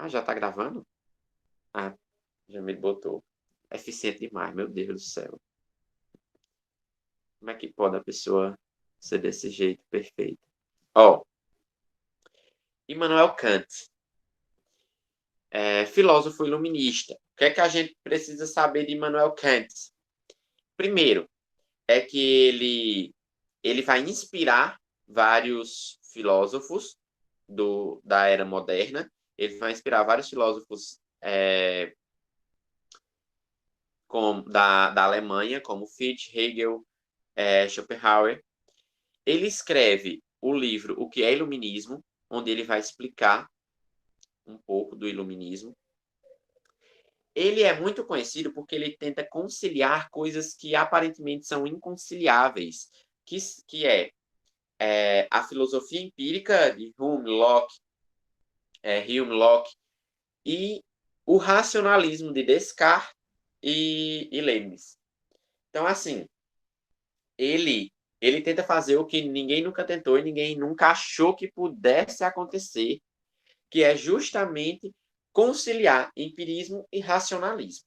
Já tá gravando? Ah, já me botou. Eficiente demais, meu Deus do céu. Como é que pode a pessoa ser desse jeito perfeito? Ó, Immanuel Kant, filósofo iluminista. O que é que a gente precisa saber de Immanuel Kant? Primeiro, é que ele vai inspirar vários filósofos da era moderna. Ele vai inspirar vários filósofos da Alemanha, como Fichte, Hegel, Schopenhauer. Ele escreve o livro O que é Iluminismo, onde ele vai explicar um pouco do iluminismo. Ele é muito conhecido porque ele tenta conciliar coisas que aparentemente são inconciliáveis, que é a filosofia empírica de Hume, Locke e o racionalismo de Descartes e Leibniz. Então, assim, ele tenta fazer o que ninguém nunca tentou e ninguém nunca achou que pudesse acontecer, que é justamente conciliar empirismo e racionalismo.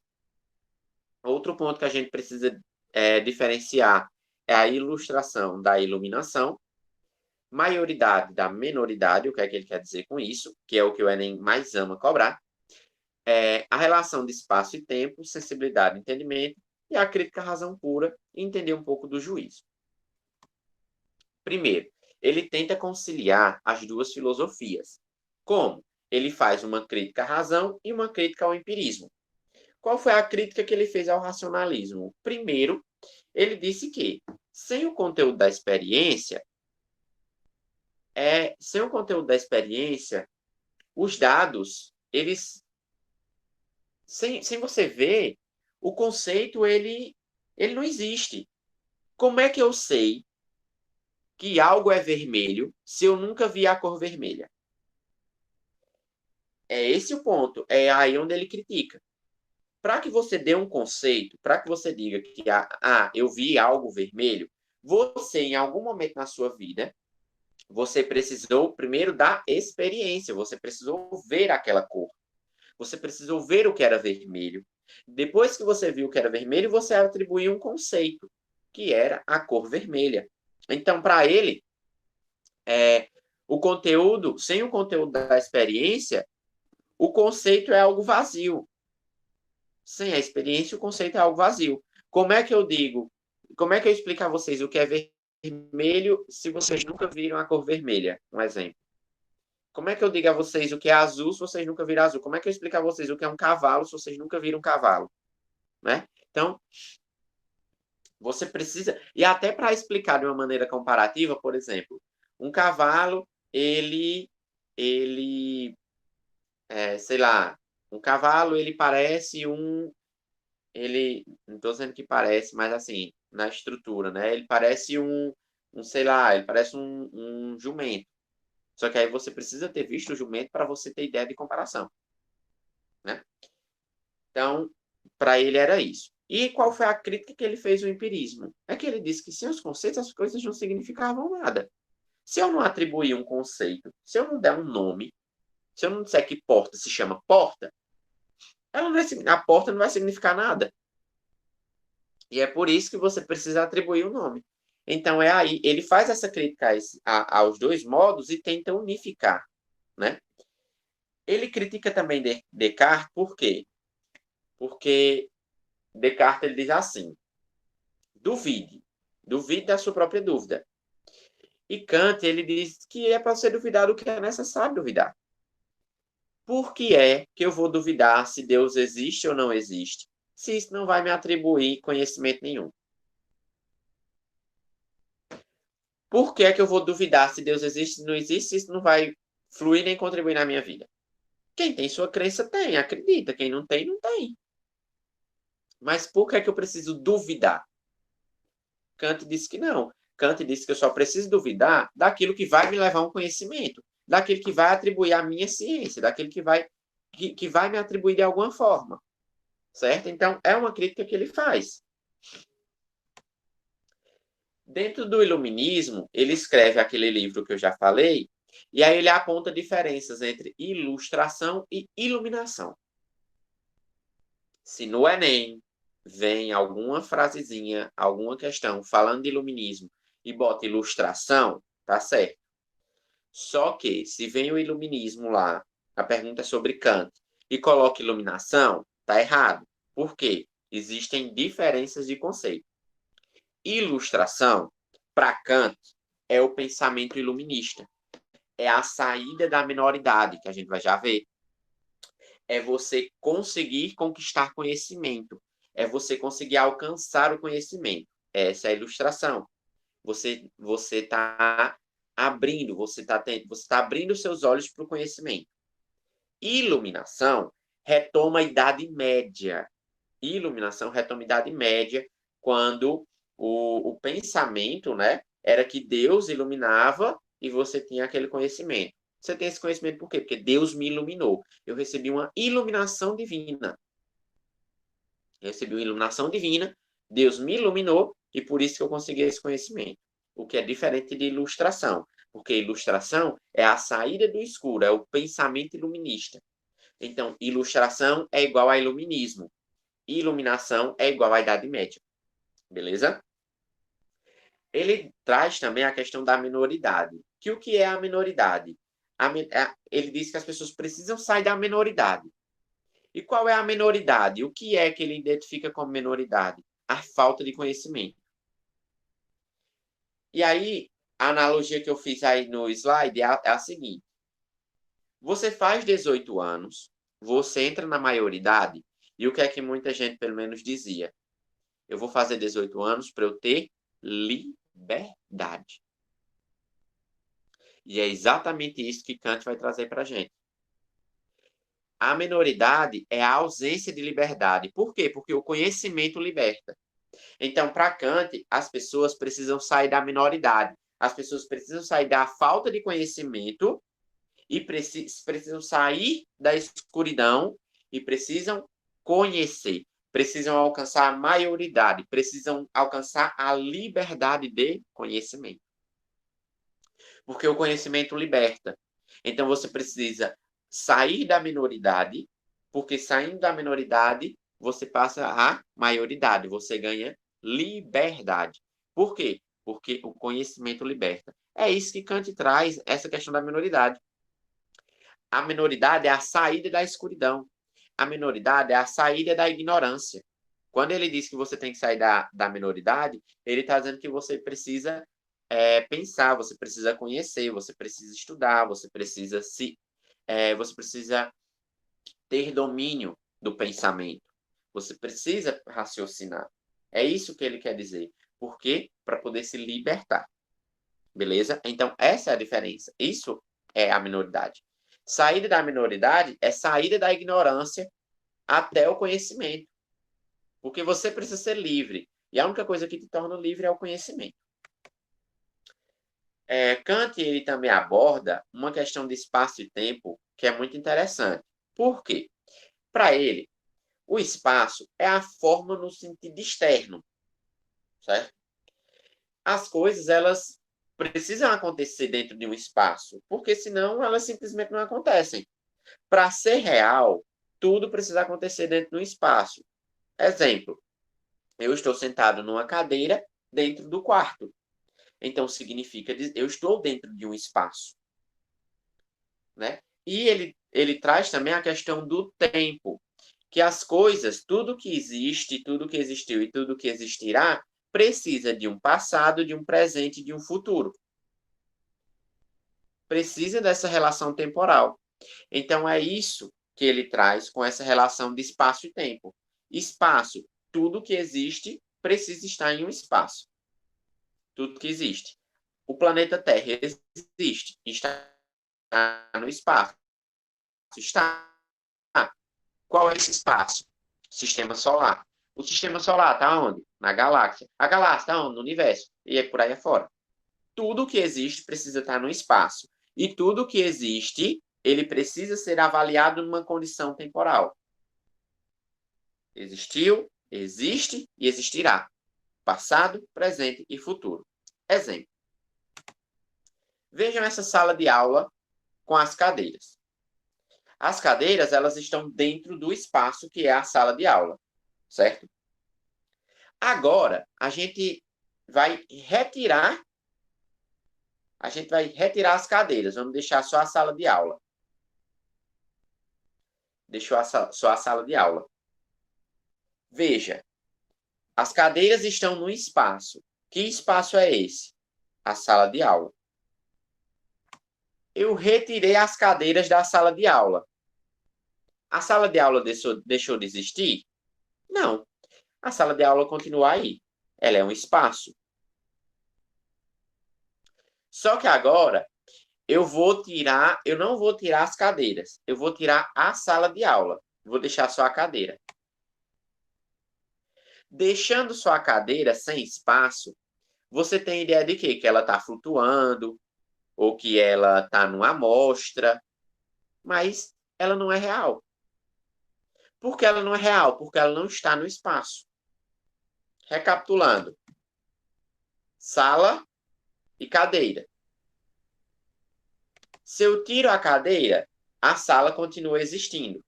Outro ponto que a gente precisa diferenciar é a ilustração da iluminação, maioridade da minoridade, o que é que ele quer dizer com isso, que é o que o Enem mais ama cobrar, a relação de espaço e tempo, sensibilidade e entendimento, e a crítica à razão pura, e entender um pouco do juízo. Primeiro, ele tenta conciliar as duas filosofias. Como? Ele faz uma crítica à razão e uma crítica ao empirismo. Qual foi a crítica que ele fez ao racionalismo? Primeiro, ele disse que sem o conteúdo da experiência, os dados, eles sem você ver, o conceito ele não existe. Como é que eu sei que algo é vermelho se eu nunca vi a cor vermelha? É esse o ponto. É aí onde ele critica. Para que você dê um conceito, para que você diga que eu vi algo vermelho, você, em algum momento na sua vida, você precisou primeiro da experiência, você precisou ver aquela cor. Você precisou ver o que era vermelho. Depois que você viu o que era vermelho, você atribuiu um conceito, que era a cor vermelha. Então, para ele, o conteúdo, sem o conteúdo da experiência, o conceito é algo vazio. Sem a experiência, o conceito é algo vazio. Como é que eu digo? Como é que eu explico a vocês o que é vermelho se vocês nunca viram a cor vermelha? Um exemplo. Como é que eu digo a vocês o que é azul se vocês nunca viram azul? Como é que eu explico a vocês o que é um cavalo se vocês nunca viram um cavalo? Né? Então, você precisa... E até para explicar de uma maneira comparativa, por exemplo, um cavalo, sei lá, um cavalo, ele parece não estou dizendo que parece, mas assim, na estrutura, né? Ele parece sei lá, ele parece um jumento. Só que aí você precisa ter visto o jumento para você ter ideia de comparação, né? Então, para ele era isso. E qual foi a crítica que ele fez ao empirismo? É que ele disse que sem os conceitos as coisas não significavam nada. Se eu não atribuir um conceito, se eu não der um nome, se eu não disser que porta se chama porta, a porta não vai significar nada. E é por isso que você precisa atribuir o nome. Então, aí, ele faz essa crítica aos dois modos e tenta unificar, né? Ele critica também Descartes, por quê? Porque Descartes ele diz assim: duvide da sua própria dúvida. E Kant ele diz que é para ser duvidar do que é necessário duvidar. Por que é que eu vou duvidar se Deus existe ou não existe, se isso não vai me atribuir conhecimento nenhum? Por que é que eu vou duvidar se Deus existe ou não existe, se isso não vai fluir nem contribuir na minha vida? Quem tem sua crença tem, acredita. Quem não tem, não tem. Mas por que é que eu preciso duvidar? Kant disse que não. Kant disse que eu só preciso duvidar daquilo que vai me levar a um conhecimento, daquilo que vai atribuir a minha ciência, daquilo que vai me atribuir de alguma forma. Certo? Então, é uma crítica que ele faz. Dentro do iluminismo, ele escreve aquele livro que eu já falei, E aí ele aponta diferenças entre ilustração e iluminação. Se no Enem vem alguma frasezinha, alguma questão falando de iluminismo e bota ilustração, tá certo. Só que se vem o iluminismo lá, a pergunta é sobre Kant, e coloca iluminação, tá errado. Por quê? Existem diferenças de conceito. Ilustração, para Kant, é o pensamento iluminista. É a saída da minoridade, que a gente vai já ver. É você conseguir conquistar conhecimento. É você conseguir alcançar o conhecimento. Essa é a ilustração. Você está abrindo, você está abrindo seus olhos para o conhecimento. Iluminação retoma a Idade Média. Iluminação retoma a Idade Média, quando o pensamento, né, era que Deus iluminava e você tinha aquele conhecimento. Você tem esse conhecimento por quê? Porque Deus me iluminou. Eu recebi uma iluminação divina. Eu recebi uma iluminação divina, Deus me iluminou e por isso que eu consegui esse conhecimento. O que é diferente de ilustração, porque ilustração é a saída do escuro, é o pensamento iluminista. Então, ilustração é igual a iluminismo. Iluminação é igual à Idade Média. Beleza? Ele traz também a questão da minoridade. Que o que é a minoridade? Ele diz que as pessoas precisam sair da minoridade. E qual é a minoridade? O que é que ele identifica como minoridade? A falta de conhecimento. E aí, a analogia que eu fiz aí no slide é a seguinte. Você faz 18 anos, você entra na maioridade, e o que é que muita gente, pelo menos, dizia? Eu vou fazer 18 anos para eu ter liberdade. E é exatamente isso que Kant vai trazer para a gente. A minoridade é a ausência de liberdade. Por quê? Porque o conhecimento liberta. Então, para Kant, as pessoas precisam sair da minoridade. As pessoas precisam sair da falta de conhecimento e precisam sair da escuridão e precisam conhecer. Precisam alcançar a maioridade. Precisam alcançar a liberdade de conhecimento. Porque o conhecimento liberta. Então, você precisa sair da minoridade, porque saindo da minoridade, você passa a maioridade, você ganha liberdade. Por quê? Porque o conhecimento liberta. É isso que Kant traz, essa questão da minoridade. A minoridade é a saída da escuridão. A minoridade é a saída da ignorância. Quando ele diz que você tem que sair da minoridade, ele está dizendo que você precisa pensar, você precisa conhecer, você precisa estudar, você precisa você precisa ter domínio do pensamento. Você precisa raciocinar. É isso que ele quer dizer. Por quê? Para poder se libertar. Beleza? Então, essa é a diferença. Isso é a minoridade. Saída da minoridade é saída da ignorância até o conhecimento. Porque você precisa ser livre. E a única coisa que te torna livre é o conhecimento. Kant ele também aborda uma questão de espaço e tempo que é muito interessante. Por quê? Para ele, o espaço é a forma no sentido externo, certo? As coisas, elas precisam acontecer dentro de um espaço, porque senão elas simplesmente não acontecem. Para ser real, tudo precisa acontecer dentro de um espaço. Exemplo, eu estou sentado numa cadeira dentro do quarto. Então, significa que eu estou dentro de um espaço. Né? E ele traz também a questão do tempo, que as coisas, tudo que existe, tudo que existiu e tudo que existirá, precisa de um passado, de um presente e de um futuro. Precisa dessa relação temporal. Então, é isso que ele traz com essa relação de espaço e tempo. Espaço, tudo que existe precisa estar em um espaço. Tudo que existe. O planeta Terra existe, está no espaço. Está. Qual é esse espaço? Sistema solar. O sistema solar está onde? Na galáxia. A galáxia está onde? No universo. E é por aí afora. Tudo que existe precisa estar no espaço. E tudo que existe, ele precisa ser avaliado numa condição temporal. Existiu, existe e existirá. Passado, presente e futuro. Exemplo. Vejam essa sala de aula com as cadeiras. As cadeiras, elas estão dentro do espaço que é a sala de aula, certo? Agora, a gente vai retirar as cadeiras. Vamos deixar só a sala de aula. Deixou só a sala de aula. Veja, as cadeiras estão no espaço. Que espaço é esse? A sala de aula. Eu retirei as cadeiras da sala de aula. A sala de aula deixou de existir? Não. A sala de aula continua aí. Ela é um espaço. Só que agora eu não vou tirar as cadeiras. Eu vou tirar a sala de aula. Vou deixar só a cadeira. Deixando só a cadeira sem espaço, você tem ideia de quê? Que ela está flutuando, ou que ela está numa amostra, mas ela não é real. Por que ela não é real? Porque ela não está no espaço. Recapitulando. Sala e cadeira. Se eu tiro a cadeira, a sala continua existindo.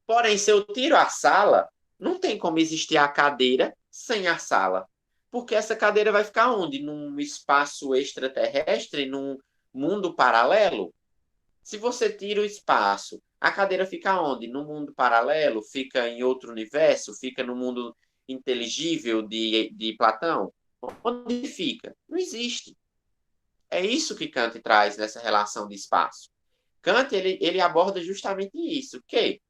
Porém, se eu tiro a sala, não tem como existir a cadeira sem a sala. Porque essa cadeira vai ficar onde? Num espaço extraterrestre, num mundo paralelo? Se você tira o espaço, a cadeira fica onde? No mundo paralelo? Fica em outro universo? Fica no mundo inteligível de Platão? Onde fica? Não existe. É isso que Kant traz nessa relação de espaço. Kant ele aborda justamente isso, que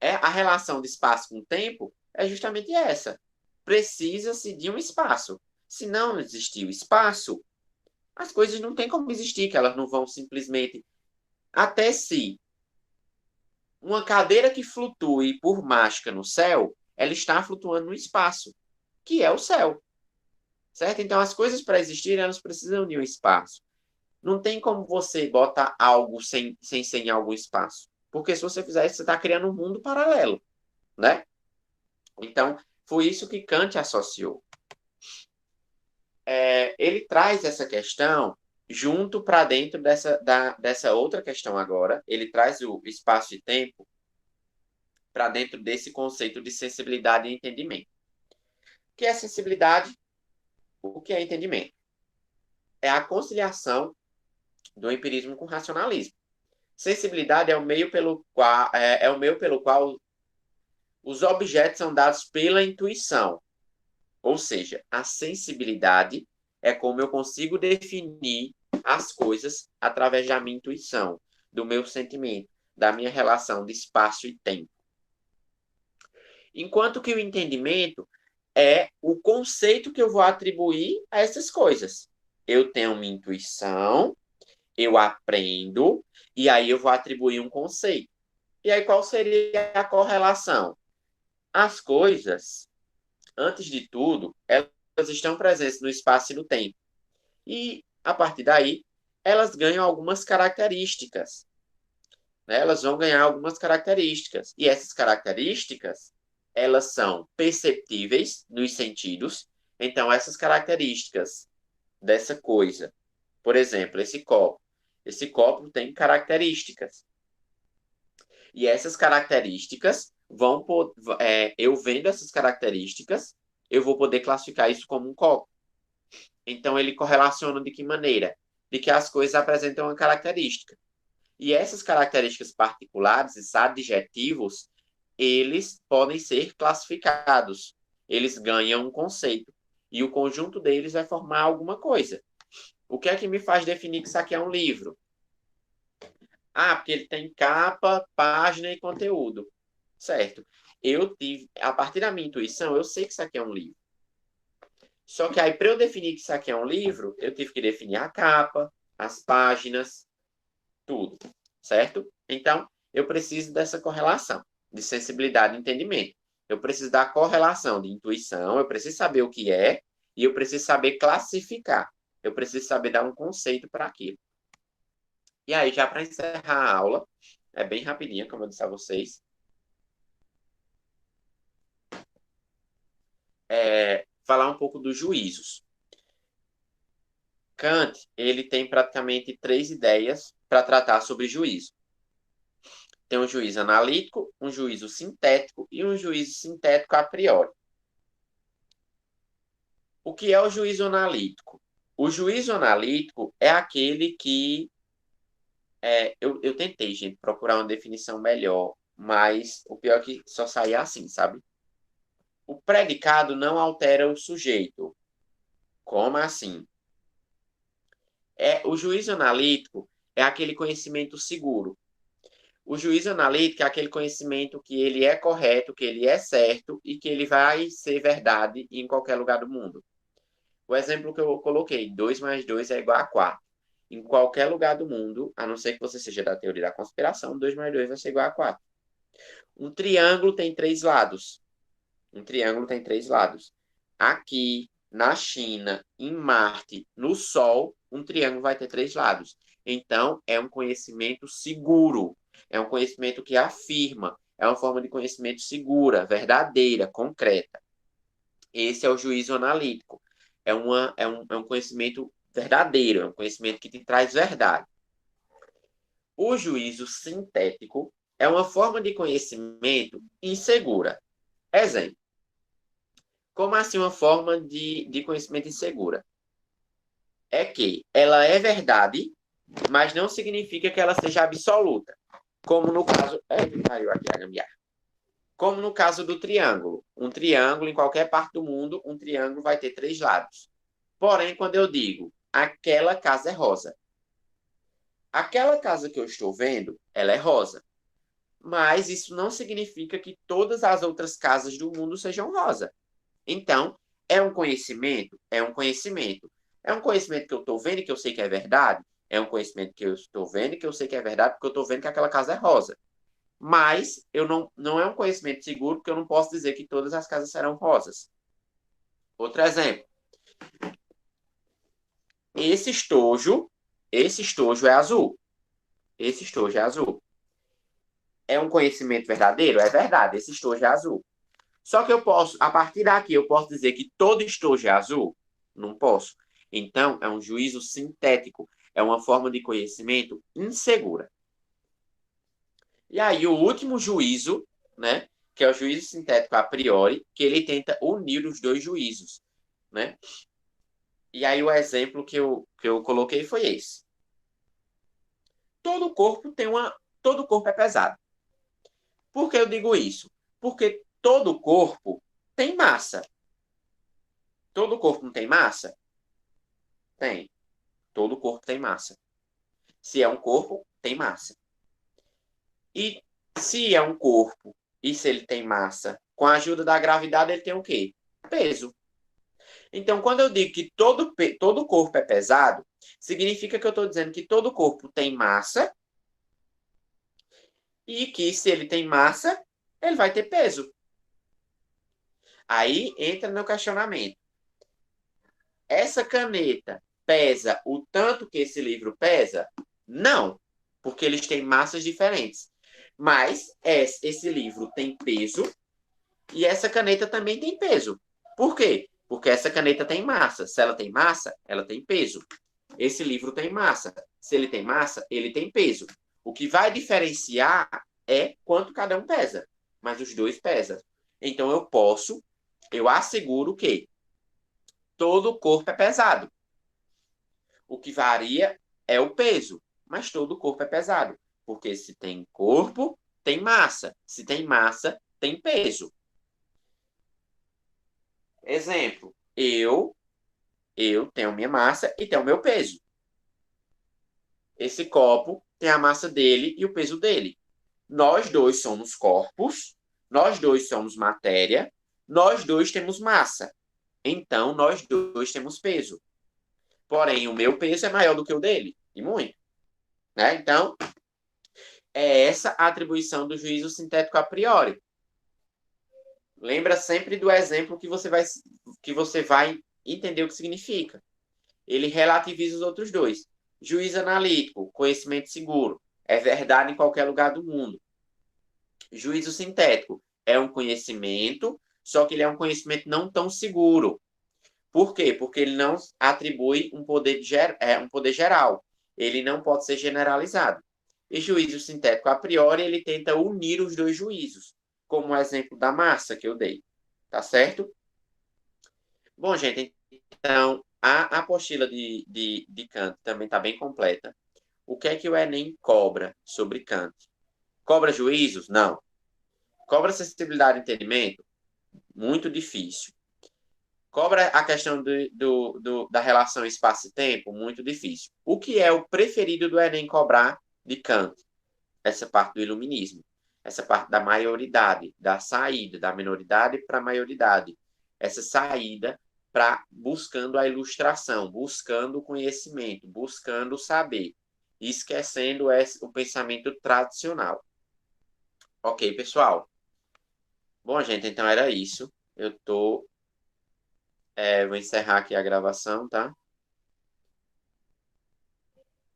a relação de espaço com tempo é justamente essa. Precisa-se de um espaço. Se não existir o espaço, as coisas não têm como existir, que elas não vão simplesmente... Até se uma cadeira que flutue por mágica no céu, ela está flutuando no espaço, que é o céu. Certo? Então, as coisas para existirem, elas precisam de um espaço. Não tem como você botar algo sem ser em algum espaço. Porque se você fizer isso, você está criando um mundo paralelo, né? Então, foi isso que Kant associou. Ele traz essa questão junto para dentro dessa outra questão agora. Ele traz o espaço e tempo para dentro desse conceito de sensibilidade e entendimento. O que é sensibilidade? O que é entendimento? É a conciliação do empirismo com o racionalismo. Sensibilidade é o meio pelo qual os objetos são dados pela intuição. Ou seja, a sensibilidade é como eu consigo definir as coisas através da minha intuição, do meu sentimento, da minha relação de espaço e tempo. Enquanto que o entendimento é o conceito que eu vou atribuir a essas coisas. Eu tenho minha intuição, eu aprendo, e aí eu vou atribuir um conceito. E aí qual seria a correlação? As coisas, antes de tudo, elas estão presentes no espaço e no tempo. E, a partir daí, elas ganham algumas características. Né? Elas vão ganhar algumas características. E essas características, elas são perceptíveis nos sentidos. Então, essas características dessa coisa, por exemplo, esse copo tem características. E essas características eu vendo essas características, eu vou poder classificar isso como um copo. Então, ele correlaciona de que maneira? De que as coisas apresentam uma característica. E essas características particulares, esses adjetivos, eles podem ser classificados. Eles ganham um conceito. E o conjunto deles vai formar alguma coisa. O que é que me faz definir que isso aqui é um livro? Ah, porque ele tem capa, página e conteúdo. Certo. A partir da minha intuição, eu sei que isso aqui é um livro. Só que aí, para eu definir que isso aqui é um livro, eu tive que definir a capa, as páginas, tudo. Certo? Então, eu preciso dessa correlação de sensibilidade e entendimento. Eu preciso da correlação de intuição, eu preciso saber o que é e eu preciso saber classificar. Eu preciso saber dar um conceito para aquilo. E aí, já para encerrar a aula, é bem rapidinho, como eu disse a vocês, falar um pouco dos juízos. Kant, ele tem praticamente 3 ideias para tratar sobre juízo. Tem um juízo analítico, um juízo sintético e um juízo sintético a priori. O que é o juízo analítico? O juízo analítico é aquele que... eu tentei, gente, procurar uma definição melhor, mas o pior é que só saía assim, sabe? O predicado não altera o sujeito. Como assim? O juízo analítico é aquele conhecimento seguro. O juízo analítico é aquele conhecimento que ele é correto, que ele é certo e que ele vai ser verdade em qualquer lugar do mundo. O exemplo que eu coloquei, 2 mais 2 é igual a 4. Em qualquer lugar do mundo, a não ser que você seja da teoria da conspiração, 2 mais 2 vai ser igual a 4. Um triângulo tem 3 lados. Um triângulo tem 3 lados. Aqui, na China, em Marte, no Sol, um triângulo vai ter 3 lados. Então, é um conhecimento seguro. É um conhecimento que afirma. É uma forma de conhecimento segura, verdadeira, concreta. Esse é o juízo analítico. É um conhecimento verdadeiro, é um conhecimento que te traz verdade. O juízo sintético é uma forma de conhecimento insegura. Exemplo. Como assim uma forma de conhecimento insegura? É que ela é verdade, mas não significa que ela seja absoluta. Como no caso... caiu aqui a gambiarra. Como no caso do triângulo. Um triângulo, em qualquer parte do mundo, um triângulo vai ter 3 lados. Porém, quando eu digo aquela casa é rosa, aquela casa que eu estou vendo, ela é rosa. Mas isso não significa que todas as outras casas do mundo sejam rosa. Então, é um conhecimento? É um conhecimento. É um conhecimento que eu estou vendo e que eu sei que é verdade? É um conhecimento que eu estou vendo e que eu sei que é verdade porque eu estou vendo que aquela casa é rosa. Mas eu não é um conhecimento seguro porque eu não posso dizer que todas as casas serão rosas. Outro exemplo. Esse estojo é azul. Esse estojo é azul. É um conhecimento verdadeiro? É verdade, esse estojo é azul. Só que eu posso, a partir daqui, eu posso dizer que todo estojo é azul? Não posso. Então, é um juízo sintético. É uma forma de conhecimento insegura. E aí, o último juízo, né, que é o juízo sintético a priori, que ele tenta unir os dois juízos, né? E aí, o exemplo que eu coloquei foi esse. Todo corpo é pesado. Por que eu digo isso? Porque todo corpo tem massa. Todo corpo não tem massa? Tem. Todo corpo tem massa. Se é um corpo, tem massa. E se é um corpo e se ele tem massa, com a ajuda da gravidade, ele tem o quê? Peso. Então, quando eu digo que todo corpo é pesado, significa que eu estou dizendo que todo corpo tem massa e que se ele tem massa, ele vai ter peso. Aí entra no questionamento. Essa caneta pesa o tanto que esse livro pesa? Não, porque eles têm massas diferentes. Mas esse livro tem peso e essa caneta também tem peso. Por quê? Porque essa caneta tem massa. Se ela tem massa, ela tem peso. Esse livro tem massa. Se ele tem massa, ele tem peso. O que vai diferenciar é quanto cada um pesa. Mas os dois pesam. Então eu asseguro que todo o corpo é pesado. O que varia é o peso, mas todo o corpo é pesado. Porque se tem corpo, tem massa. Se tem massa, tem peso. Exemplo, eu tenho minha massa e tenho meu peso. Esse copo tem a massa dele e o peso dele. Nós dois somos corpos, nós dois somos matéria, nós dois temos massa. Então, nós dois temos peso. Porém, o meu peso é maior do que o dele, e muito. Né? Então, é essa a atribuição do juízo sintético a priori. Lembra sempre do exemplo que você vai entender o que significa. Ele relativiza os outros dois. Juízo analítico, conhecimento seguro, é verdade em qualquer lugar do mundo. Juízo sintético é um conhecimento, só que ele é um conhecimento não tão seguro. Por quê? Porque ele não atribui um poder geral. Ele não pode ser generalizado. E juízo sintético a priori, ele tenta unir os dois juízos, como o exemplo da massa que eu dei. Tá certo? Bom, gente, então, a apostila de Kant também está bem completa. O que é que o Enem cobra sobre Kant? Cobra juízos? Não. Cobra sensibilidade e entendimento? Muito difícil. Cobra a questão da relação espaço e tempo? Muito difícil. O que é o preferido do Enem cobrar de Kant? Essa parte do iluminismo. Essa parte da maioridade, da saída da minoridade para a maioridade. Essa saída para buscando a ilustração, buscando o conhecimento, buscando o saber, esquecendo o pensamento tradicional. Ok, pessoal? Bom, gente, então era isso. Vou encerrar aqui a gravação, tá?